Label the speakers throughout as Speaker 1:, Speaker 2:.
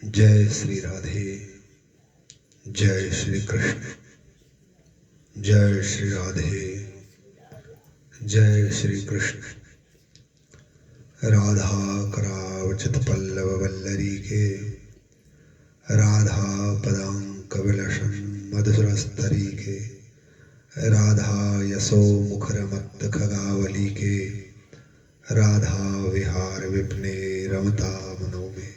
Speaker 1: जय श्री राधे, जय श्री कृष्ण, जय श्री राधे, जय श्री कृष्ण। राधा करावचित पल्लव वल्लरी के, राधा पदांक विलसन मधुरस्तरी के, राधा यशो मुखरमत्त खगावली के, राधा विहार विपने रमता मनो में।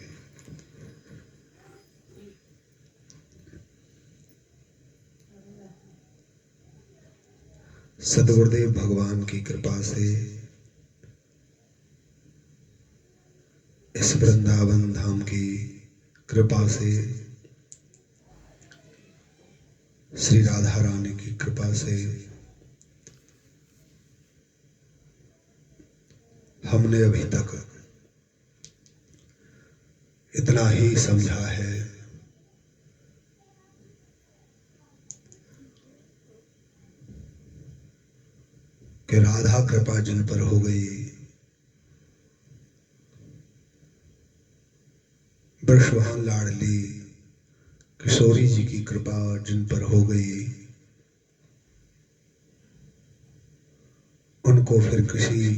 Speaker 1: सद्गुरुदेव भगवान की कृपा से इस वृंदावन धाम की कृपा से, श्री राधा रानी की कृपा से हमने अभी तक इतना ही समझा है कि राधा कृपा जिन पर हो गई, ब्रजवाहन लाडली किशोरी जी की कृपा जिन पर हो गई, उनको फिर किसी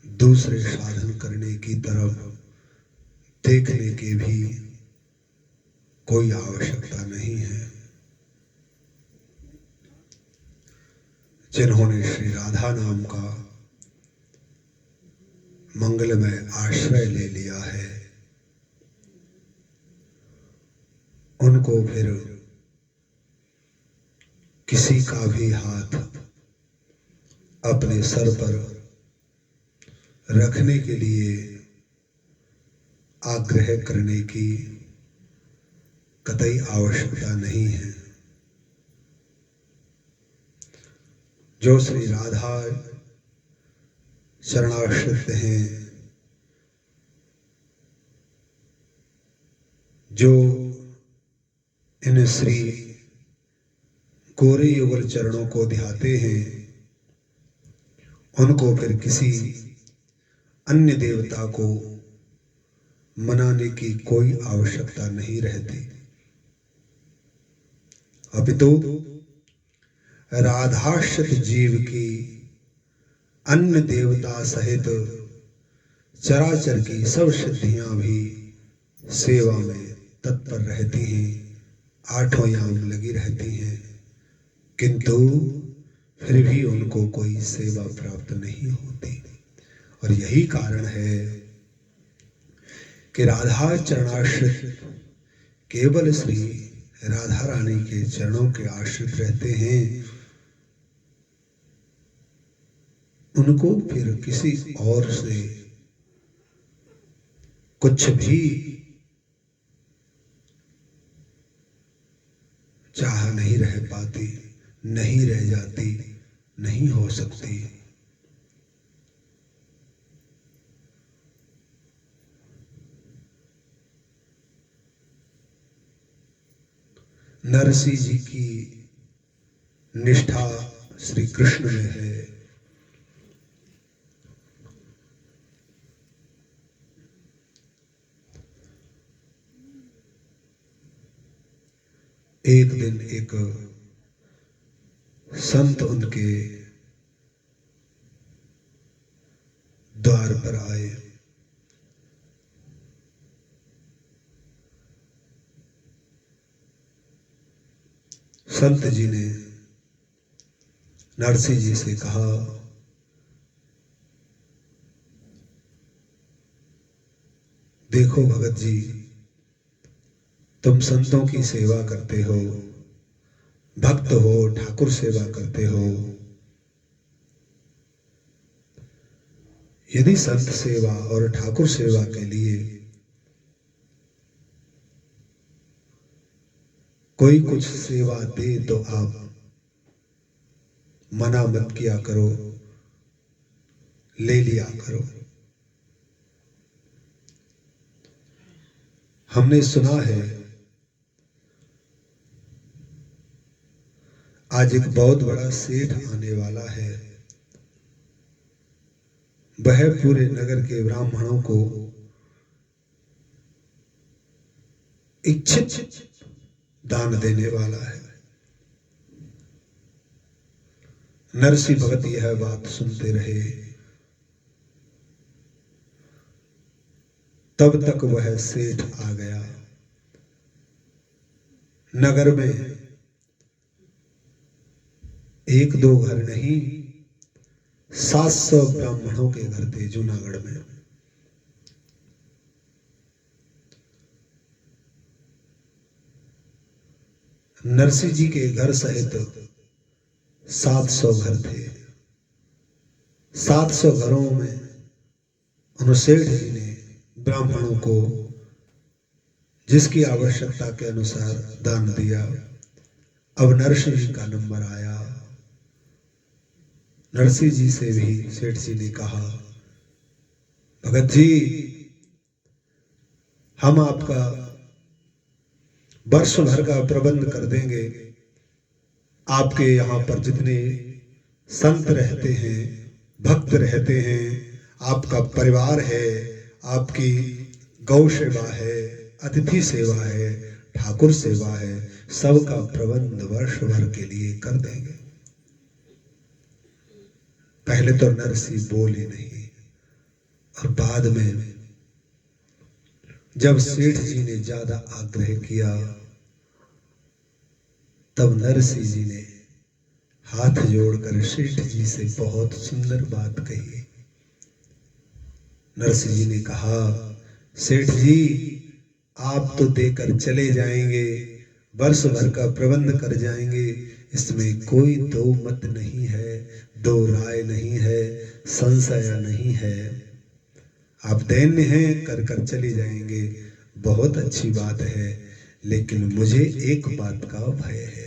Speaker 1: दूसरे साधन करने की तरफ देखने की भी कोई आवश्यकता नहीं है। जिन्होंने श्री राधा नाम का मंगलमय आश्रय ले लिया है, उनको फिर किसी का भी हाथ अपने सर पर रखने के लिए आग्रह करने की कतई आवश्यकता नहीं है। जो श्री राधा शरणाश्रित हैं, जो इन श्री गोरे युगल चरणों को ध्याते हैं, उनको फिर किसी अन्य देवता को मनाने की कोई आवश्यकता नहीं रहती। अपितु राधाश्रित जीव की अन्य देवता सहित चराचर की सब सिद्धियां भी सेवा में तत्पर रहती हैं, आठों याम लगी रहती हैं, किंतु फिर भी उनको कोई सेवा प्राप्त नहीं होती। और यही कारण है कि राधा चरणाश्रित केवल श्री राधा रानी के चरणों के आश्रित रहते हैं, उनको फिर किसी और से कुछ भी चाह नहीं रह पाती, नहीं रह जाती, नहीं हो सकती। नरसिंह जी की निष्ठा श्री कृष्ण में है। एक दिन एक संत उनके द्वार पर आए। संत जी ने नरसिंह जी से कहा, देखो भगत जी, तुम संतों की सेवा करते हो, भक्त हो, ठाकुर सेवा करते हो। यदि संत सेवा और ठाकुर सेवा के लिए कोई कुछ सेवा दे तो आप मना मत किया करो, ले लिया करो। हमने सुना है आज एक बहुत बड़ा सेठ आने वाला है, वह पूरे नगर के ब्राह्मणों को इच्छित दान देने वाला है। नरसिंह भगत यह बात सुनते रहे। तब तक वह सेठ आ गया। नगर में एक दो घर नहीं, 700 ब्राह्मणों के घर थे जूनागढ़ में। नरसिंह जी के घर सहित 700 घर थे। 700 घरों में उन सेठ जी ने ब्राह्मणों को जिसकी आवश्यकता के अनुसार दान दिया। अब नरसिंह जी का नंबर आया। नरसिंह जी से भी सेठ जी ने कहा, भगत जी, हम आपका वर्ष भर का प्रबंध कर देंगे। आपके यहाँ पर जितने संत रहते हैं, भक्त रहते हैं, आपका परिवार है, आपकी गौ सेवा है, अतिथि सेवा है, ठाकुर सेवा है, सबका प्रबंध वर्ष भर के लिए कर देंगे। पहले तो नरसिंह बोले नहीं, और बाद में जब सेठ जी ने ज्यादा आग्रह किया तब नरसिंह जी ने हाथ जोड़कर सेठ जी से बहुत सुंदर बात कही। नरसिंह जी ने कहा, सेठ जी, आप तो देकर चले जाएंगे, वर्ष भर का प्रबंध कर जाएंगे, इसमें कोई दो मत नहीं है, दो राय नहीं है, संशय नहीं है। आप दैन्य हैं, कर कर चले जाएंगे, बहुत अच्छी बात है, लेकिन मुझे एक बात का भय है।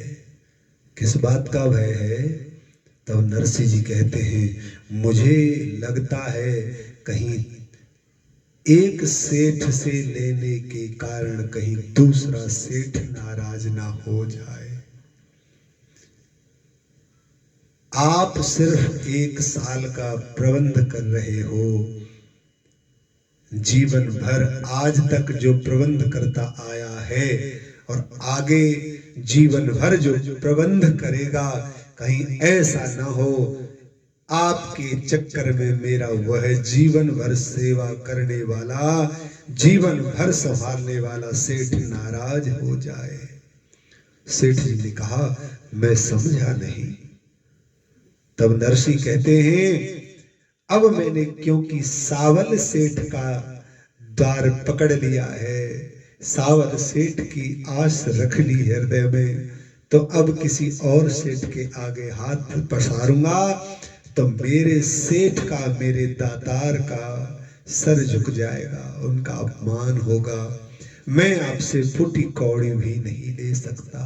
Speaker 1: किस बात का भय है? तब नरसिंह जी कहते हैं, मुझे लगता है कहीं एक सेठ से लेने के कारण कहीं दूसरा सेठ नाराज ना हो जाए। आप सिर्फ 1 साल का प्रबंध कर रहे हो, जीवन भर आज तक जो प्रबंध करता आया है और आगे जीवन भर जो प्रबंध करेगा, कहीं ऐसा ना हो आपके चक्कर में मेरा वह जीवन भर सेवा करने वाला, जीवन भर संभालने वाला सेठ नाराज हो जाए। सेठ जी ने कहा, मैं समझा नहीं। तब नरसिंह कहते हैं, अब मैंने क्योंकि सावल सेठ का द्वार पकड़ लिया है, सावल सेठ की आस रख ली हृदय में, तो अब किसी और सेठ के आगे हाथ पसारूंगा तो मेरे सेठ का, मेरे दातार का सर झुक जाएगा, उनका अपमान होगा। मैं आपसे फूटी कौड़ी भी नहीं ले सकता।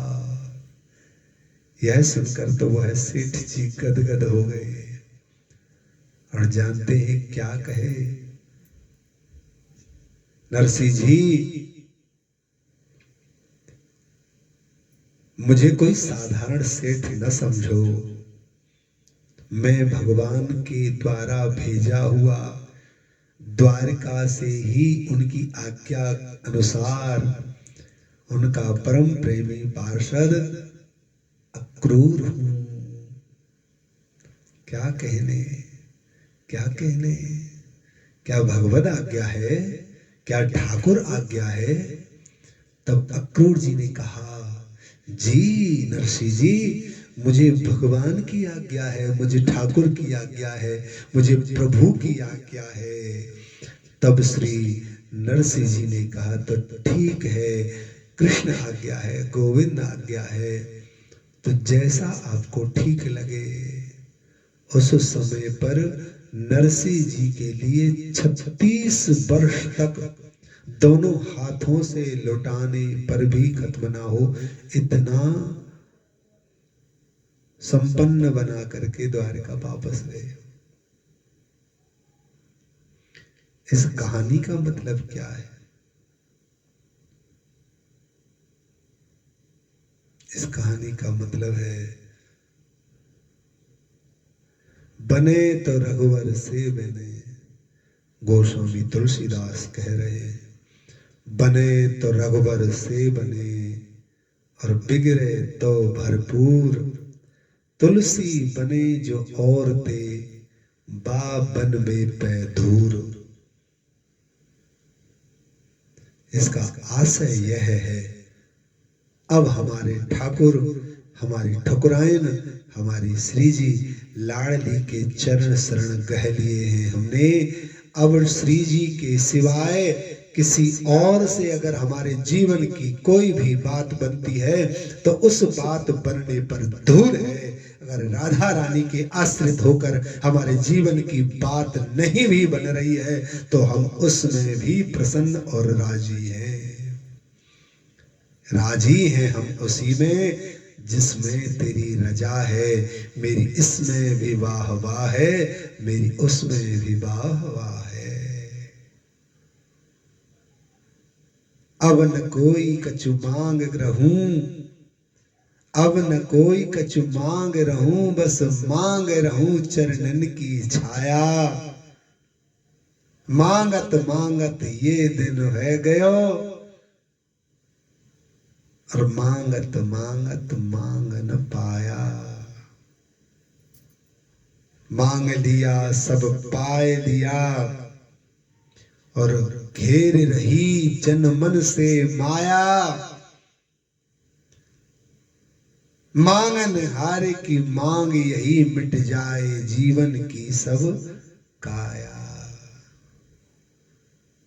Speaker 1: यह सुनकर तो वह सेठ जी गदगद हो गए और जानते हैं क्या कहे? नरसिंह जी, मुझे कोई साधारण सेठ न समझो, मैं भगवान के द्वारा भेजा हुआ, द्वारका से ही उनकी आज्ञा अनुसार उनका परम प्रेमी पार्षद अक्रूर हूं। क्या कहने, क्या कहने? क्या भगवद आज्ञा है? क्या ठाकुर आज्ञा है? तब अक्रूर जी ने कहा, जी नरसिंह जी, मुझे भगवान की आज्ञा है, मुझे ठाकुर की आज्ञा है, मुझे प्रभु की आज्ञा है। तब श्री नरसिंह जी ने कहा, तो ठीक है, कृष्ण आज्ञा है, गोविंद आज्ञा है, तो जैसा आपको ठीक लगे। उस समय पर नरसिंह जी के लिए 36 वर्ष तक दोनों हाथों से लौटाने पर भी खत्म ना हो, इतना संपन्न बना करके द्वारका वापस गए। इस कहानी का मतलब क्या है? इस कहानी का मतलब है, बने तो रघुवर से बने, गोस्वामी तुलसीदास कह रहे हैं, बने तो रघुबर से बने और बिगड़े तो भरपूर। तुलसी बने जो और ते बा बनबे पे धूर। इसका आशय यह है, अब हमारे ठाकुर, हमारी ठकुराइन, हमारी श्री जी लाडली के चरण शरण गह लिए हैं हमने। अब श्री जी के सिवाय किसी और से अगर हमारे जीवन की कोई भी बात बनती है तो उस बात बनने पर धूल है। अगर राधा रानी के आश्रित होकर हमारे जीवन की बात नहीं भी बन रही है तो हम उसमें भी प्रसन्न और राजी हैं। राजी हैं हम उसी में जिसमें तेरी रजा है। मेरी इसमें भी वाह वाह है, मेरी उसमें भी वाह वाह है। अब न कोई कछु मांग रहूं, अब न कोई कछु मांग रहूं, बस मांग रहूं चरणन की छाया। मांगत मांगत ये दिन है गयो और मांगत मांगत मांग न पाया। मांग लिया सब पाए लिया और घेर रही जन मन से माया। मांगन हारे की मांग यही मिट जाए जीवन की सब काया।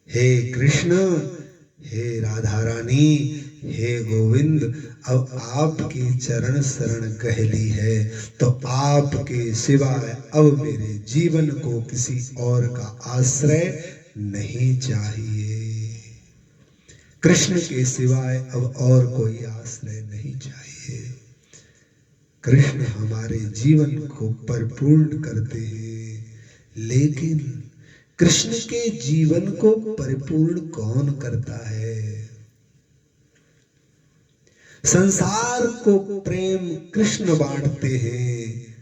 Speaker 1: हे कृष्ण, हे राधा रानी, हे गोविंद, अब आपके चरण शरण गह ली है तो आपके सिवाय अब मेरे जीवन को किसी और का आश्रय नहीं चाहिए। कृष्ण के सिवाय अब और कोई आश्रय नहीं चाहिए। कृष्ण हमारे जीवन को परिपूर्ण करते हैं, लेकिन कृष्ण के जीवन को परिपूर्ण कौन करता है? संसार को प्रेम कृष्ण बांटते हैं,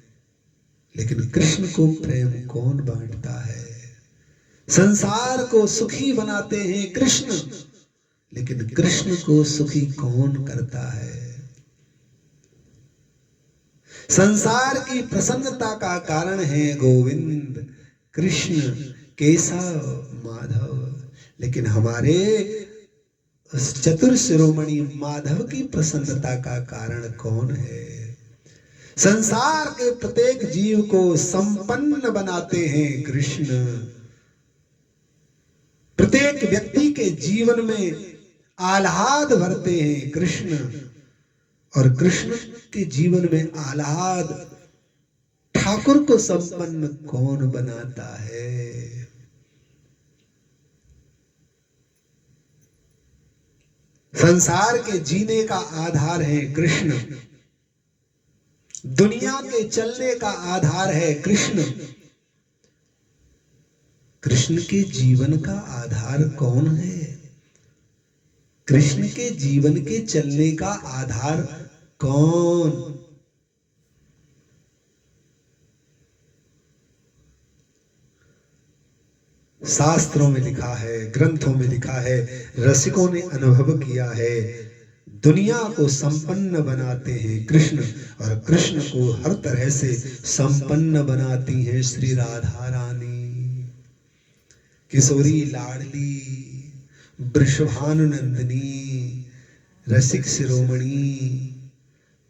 Speaker 1: लेकिन कृष्ण को प्रेम कौन बांटता है? संसार को सुखी बनाते हैं कृष्ण, लेकिन कृष्ण को सुखी कौन करता है? संसार की प्रसन्नता का कारण है गोविंद, कृष्ण, केशव, माधव, लेकिन हमारे उस चतुर शिरोमणि माधव की प्रसन्नता का कारण कौन है? संसार के प्रत्येक जीव को संपन्न बनाते हैं कृष्ण। प्रत्येक व्यक्ति के जीवन में आह्लाद भरते हैं कृष्ण, और कृष्ण के जीवन में आह्लाद ठाकुर को संपन्न कौन बनाता है? संसार के जीने का आधार है कृष्ण, दुनिया के चलने का आधार है कृष्ण। कृष्ण के जीवन का आधार कौन है? कृष्ण के जीवन के चलने का आधार कौन? शास्त्रों में लिखा है, ग्रंथों में लिखा है, रसिकों ने अनुभव किया है, दुनिया को संपन्न बनाते हैं कृष्ण, और कृष्ण को हर तरह से संपन्न बनाती हैं श्री राधा रानी। किशोरी लाडली, वृषभानुनंदिनी, रसिक शिरोमणि,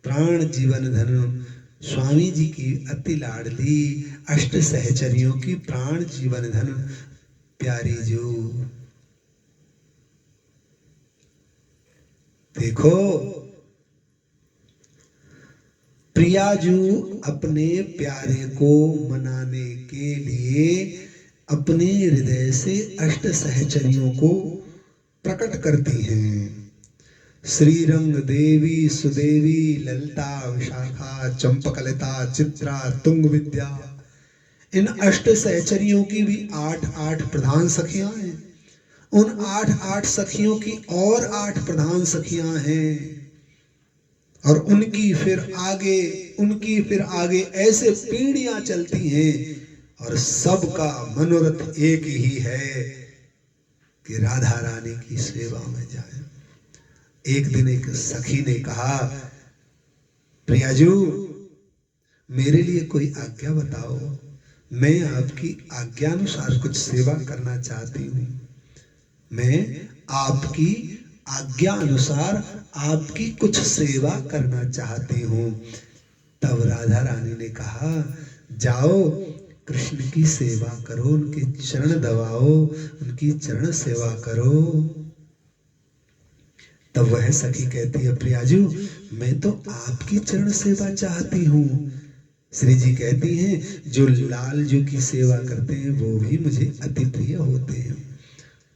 Speaker 1: प्राण जीवन धन स्वामी जी की अति लाडली, अष्ट सहचरियों की प्राण जीवन धन प्यारी जो। देखो प्रियाजू अपने प्यारे को मनाने के लिए अपने हृदय से अष्ट सहचरियों को प्रकट करती हैं। श्रीरंग देवी, सुदेवी, ललिता, विशाखा, चंपकलता, चित्रा, तुंग विद्या, इन अष्ट सहचरियों की भी 8-8 प्रधान सखियां हैं। उन 8-8 सखियों की और 8 प्रधान सखियां हैं, और उनकी फिर आगे ऐसे पीढ़ियां चलती हैं, और सबका मनोरथ एक ही है कि राधा रानी की सेवा में जाए। एक दिन एक सखी ने कहा, प्रियाजू मेरे लिए कोई आज्ञा बताओ, मैं आपकी आज्ञा अनुसार कुछ सेवा करना चाहती हूँ, मैं आपकी आज्ञा अनुसार आपकी कुछ सेवा करना चाहती हूँ। तब राधा रानी ने कहा, जाओ कृष्ण की सेवा करो, उनके चरण दबाओ, उनकी चरण सेवा करो। तब वह सखी कहती है, प्रियाजू मैं तो आपकी चरण सेवा चाहती हूँ। श्री जी कहती हैं, जो लाल जी की सेवा करते हैं वो भी मुझे अति प्रिय होते हैं।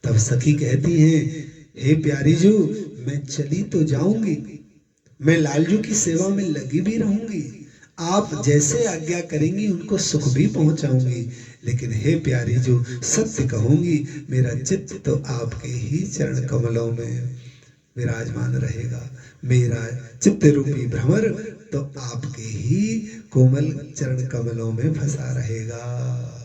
Speaker 1: तब सखी कहती हैं, हे प्यारी जू, मैं चली तो जाऊंगी, मैं लालजू की सेवा में लगी भी रहूंगी, आप जैसे आज्ञा करेंगी उनको सुख भी पहुंचाऊंगी, लेकिन हे प्यारी जो सत्य कहूंगी, मेरा चित्त तो आपके ही चरण कमलों में विराजमान रहेगा, मेरा चित्त रूपी भ्रमर तो आपके ही कोमल चरण कमलों में फंसा रहेगा।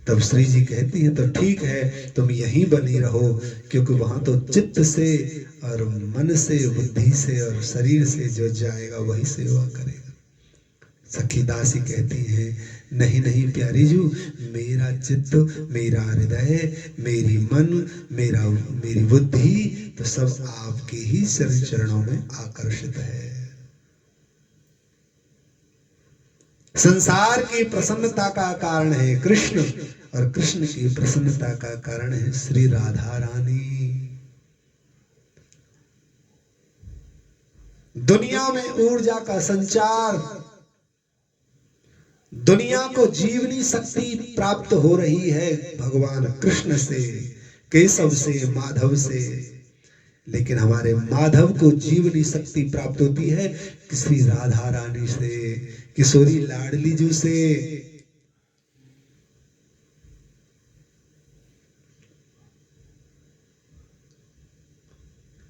Speaker 1: तब श्री जी कहती हैं, तो ठीक है तुम यहीं बनी रहो, क्योंकि वहां तो चित्त से और मन से, बुद्धि से और शरीर से जो जाएगा वही सेवा करेगा। सखी दासी कहती हैं, नहीं नहीं प्यारी जू, मेरा चित्त, मेरा हृदय, मेरी मन, मेरी बुद्धि तो सब आपके ही चरणों में आकर्षित है। संसार की प्रसन्नता का कारण है कृष्ण, और कृष्ण की प्रसन्नता का कारण है श्री राधा रानी। दुनिया में ऊर्जा का संचार, दुनिया को जीवनी शक्ति प्राप्त हो रही है भगवान कृष्ण से, केशव से, माधव से, लेकिन हमारे माधव को जीवनी शक्ति प्राप्त होती है श्री राधा रानी से, किशोरी लाडली जू से।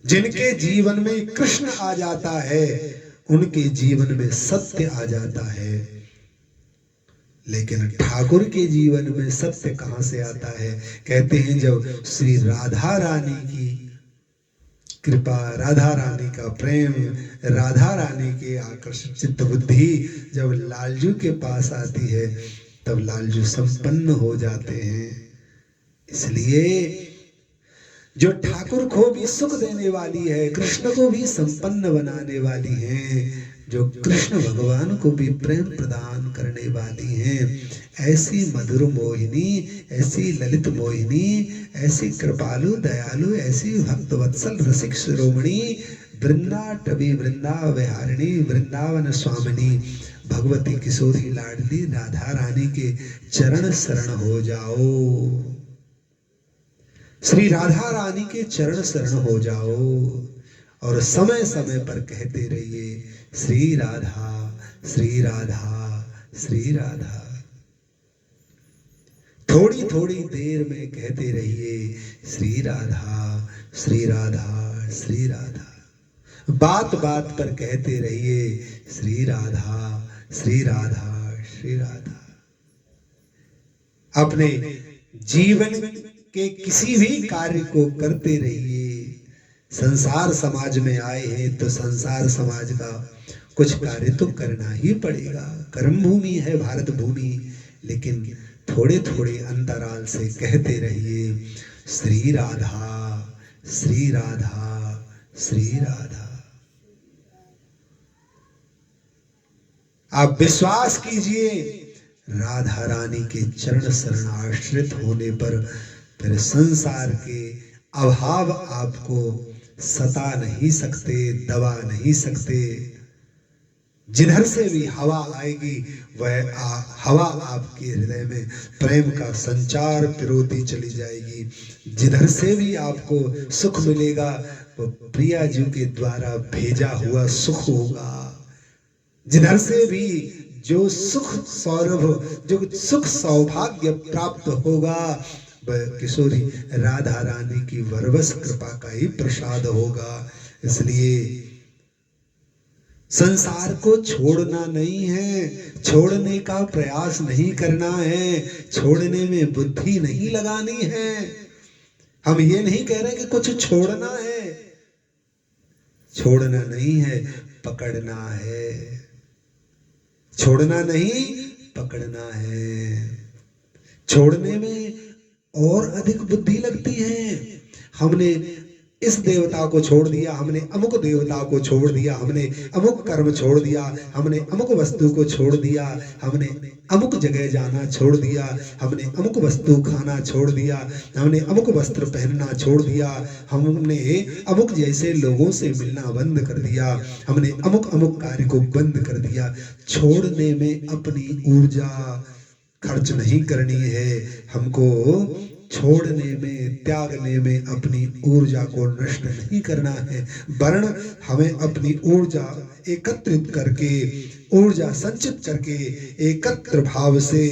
Speaker 1: जिनके जीवन में कृष्ण आ जाता है उनके जीवन में सत्य आ जाता है, लेकिन ठाकुर के जीवन में सत्य कहां से आता है? कहते हैं जब श्री राधा रानी की कृपा, राधा रानी का प्रेम, राधा रानी के आकर्षित चित्त बुद्धि जब लालजू के पास आती है तब लालजू संपन्न हो जाते हैं। इसलिए जो ठाकुर को भी सुख देने वाली है, कृष्ण को भी संपन्न बनाने वाली हैं, जो कृष्ण भगवान को भी प्रेम प्रदान करने वाली हैं, ऐसी मधुर मोहिनी, ऐसी ललित मोहिनी, ऐसी कृपालु दयालु, ऐसी भक्त वत्सल रसिक शिरोमणि, वृंदा टवी वृंदा विहारिणी, वृंदावन स्वामिनी भगवती किशोरी लाडली राधा रानी के चरण शरण हो जाओ। श्री राधा रानी के चरण शरण हो जाओ और समय समय पर कहते रहिए, श्री राधा श्री राधा श्री राधा। थोड़ी थोड़ी देर में कहते रहिए, श्री राधा श्री राधा श्री राधा। बात बात पर कहते रहिए, श्री राधा श्री राधा श्री राधा। अपने जीवन के किसी भी कार्य को करते रहिए। संसार समाज में आए हैं तो संसार समाज का कुछ कार्य तो करना ही पड़ेगा, कर्म भूमि है भारत भूमि, लेकिन थोड़े थोड़े अंतराल से कहते रहिए, श्री राधा श्री राधा श्री राधा। आप विश्वास कीजिए, राधा रानी के चरण शरण आश्रित होने पर फिर संसार के अभाव आपको सता नहीं सकते, दबा नहीं सकते। जिधर से भी हवा आएगी वह हवा आपके हृदय में प्रेम का संचार पिरोती चली जाएगी। जिधर से भी आपको सुख मिलेगा वो प्रिया जी के द्वारा भेजा हुआ सुख होगा। जिधर से भी जो सुख सौरभ, जो सुख सौभाग्य प्राप्त होगा वह किशोरी राधा रानी की वरवश कृपा का ही प्रसाद होगा। इसलिए संसार को छोड़ना नहीं है, छोड़ने का प्रयास नहीं करना है, छोड़ने में बुद्धि नहीं लगानी है। हम ये नहीं कह रहे कि कुछ छोड़ना है, छोड़ना नहीं है, पकड़ना है। छोड़ना नहीं, पकड़ना है। छोड़ने में और अधिक बुद्धि लगती है। हमने इस देवता को छोड़ दिया, हमने अमुक देवता को छोड़ दिया, हमने अमुक कर्म छोड़ दिया, हमने अमुक वस्तु को छोड़ दिया, हमने अमुक जगह जाना छोड़ दिया, हमने अमुक वस्तु खाना छोड़ दिया, हमने अमुक वस्त्र पहनना छोड़ दिया, हमने अमुक जैसे लोगों से मिलना बंद कर दिया, हमने अमुक अमुक कार्य को बंद कर दिया। छोड़ने में अपनी ऊर्जा खर्च नहीं करनी है हमको। छोड़ने में, त्यागने में अपनी ऊर्जा को नष्ट नहीं करना है, वरन हमें अपनी ऊर्जा एकत्रित करके, ऊर्जा संचित करके एकत्र भाव से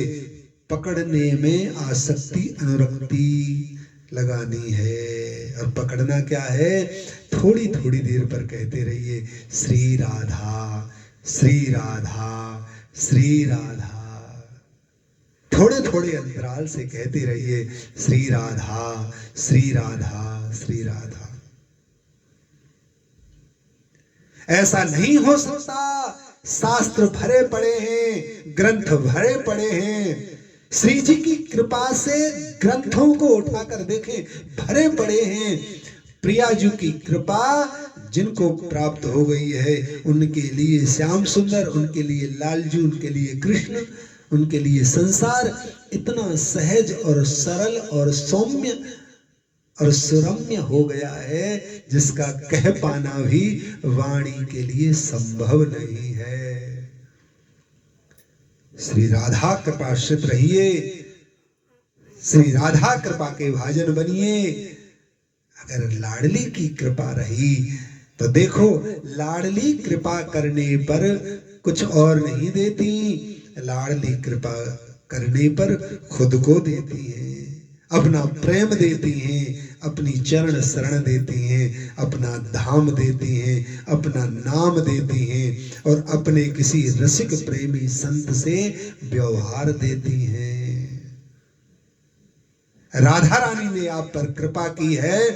Speaker 1: पकड़ने में आसक्ति अनुरक्ति लगानी है। और पकड़ना क्या है? थोड़ी थोड़ी देर पर कहते रहिए श्री राधा श्री राधा श्री राधा। थोड़े थोड़े अंतराल से कहते रहिए श्री राधा श्री राधा श्री राधा। ऐसा नहीं हो सकता। शास्त्र भरे पड़े हैं, ग्रंथ भरे पड़े हैं। श्री जी की कृपा से ग्रंथों को उठाकर देखें, भरे पड़े हैं। प्रिया जी की कृपा जिनको प्राप्त हो गई है उनके लिए श्याम सुंदर, उनके लिए लालजू, उनके लिए कृष्ण, उनके लिए संसार इतना सहज और सरल और सौम्य और सुरम्य हो गया है जिसका कह पाना भी वाणी के लिए संभव नहीं है। श्री राधा कृपाश्रित रहिए, श्री राधा कृपा के भाजन बनिए। अगर लाडली की कृपा रही तो देखो, लाडली कृपा करने पर कुछ और नहीं देती, लाडली कृपा करने पर खुद को देती हैं, अपना प्रेम देती हैं, अपनी चरण शरण देती हैं, अपना धाम देती हैं, अपना नाम देती हैं और अपने किसी रसिक प्रेमी संत से व्यवहार देती हैं। राधा रानी ने आप पर कृपा की है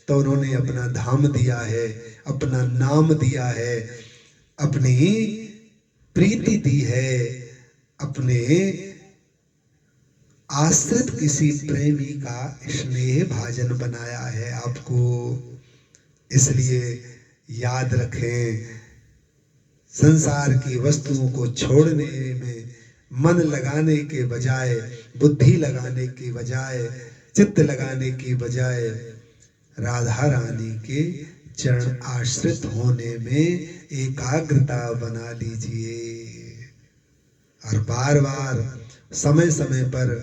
Speaker 1: तो उन्होंने अपना धाम दिया है, अपना नाम दिया है, अपनी प्रीति दी है, अपने आश्रित किसी प्रेमी का स्नेह भाजन बनाया है आपको। इसलिए याद रखें, संसार की वस्तुओं को छोड़ने में मन लगाने के बजाय, बुद्धि लगाने के बजाय, चित्त लगाने की बजाय राधा रानी के चरण आश्रित होने में एकाग्रता बना लीजिए और बार बार समय समय पर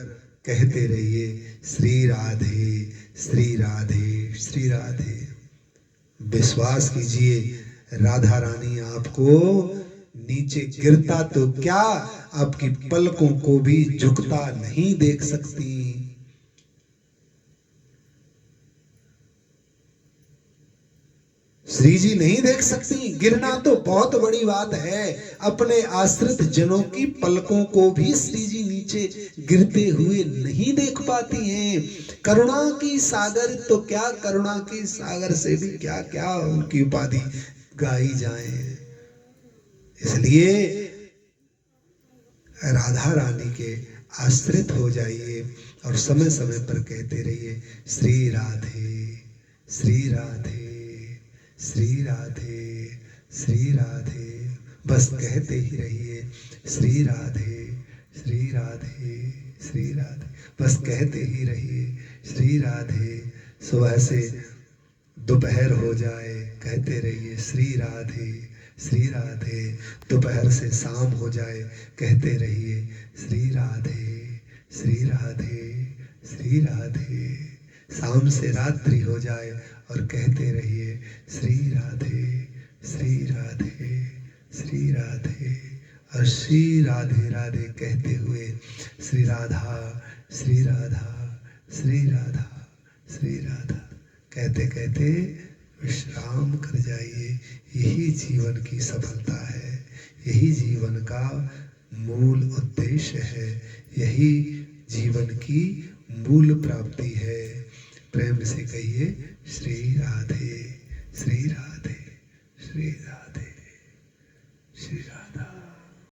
Speaker 1: कहते रहिए श्री राधे श्री राधे श्री राधे। विश्वास कीजिए, राधा रानी आपको नीचे गिरता तो क्या, आपकी पलकों को भी झुकता नहीं देख सकती। श्री जी नहीं देख सकती, गिरना तो बहुत बड़ी बात है। अपने आश्रित जनों की पलकों को भी श्री जी नीचे गिरते हुए नहीं देख पाती हैं। करुणा की सागर तो क्या, करुणा की सागर से भी क्या क्या उनकी उपाधि गाई जाए। इसलिए राधा रानी के आश्रित हो जाइए और समय समय पर कहते रहिए श्री राधे श्री राधे श्री राधे श्री राधे। बस कहते ही रहिए श्री राधे श्री राधे श्री राधे, बस कहते ही रहिए श्री राधे। सुबह से दोपहर हो जाए कहते रहिए श्री राधे श्री राधे, दोपहर से शाम हो जाए कहते रहिए श्री राधे श्री राधे श्री राधे, शाम से रात्रि हो जाए और कहते रहिए श्री राधे श्री राधे श्री राधे। और श्री राधे राधे कहते हुए श्री राधा श्री राधा श्री राधा श्री राधा कहते कहते विश्राम कर जाइए। यही जीवन की सफलता है, यही जीवन का मूल उद्देश्य है, यही जीवन की मूल प्राप्ति है। प्रेम से कहिए श्री राधे श्री राधे श्री राधे श्री राधा।